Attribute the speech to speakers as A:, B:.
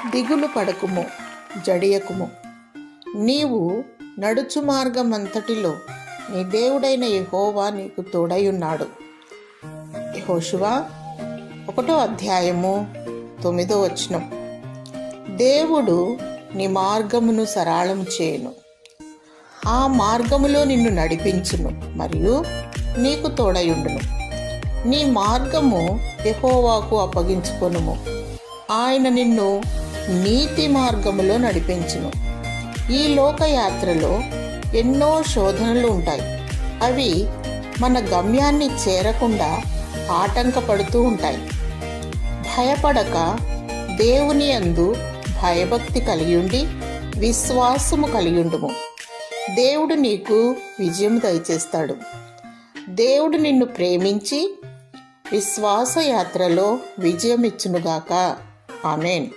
A: దిగులు పడకుము, జడియకుము. నీవు నడుచు మార్గమంతటిలో నీ దేవుడైన యెహోవా నీకు తోడయున్నాడు. యెహోషువ 1వ అధ్యాయము 9వ వచనం. దేవుడు నీ మార్గమును సరళము చేయును, ఆ మార్గములో నిన్ను నడిపించును మరియు నీకు తోడయుండును. నీ మార్గము యెహోవాకు అప్పగించుకొనుము, ఆయన నిన్ను నీతి మార్గములో నడిపించును. ఈ లోకయాత్రలో ఎన్నో శోధనలు ఉంటాయి. అవి మన గమ్యాన్ని చేరకుండా ఆటంకపడుతూ ఉంటాయి. భయపడక దేవుని యందు భయభక్తి కలిగియుండి విశ్వాసము కలిగియుండుము. దేవుడు నీకు విజయం దయచేస్తాడు. దేవుడు నిన్ను ప్రేమించి విశ్వాస యాత్రలో విజయం ఇచ్చునుగాక. ఆమేన్.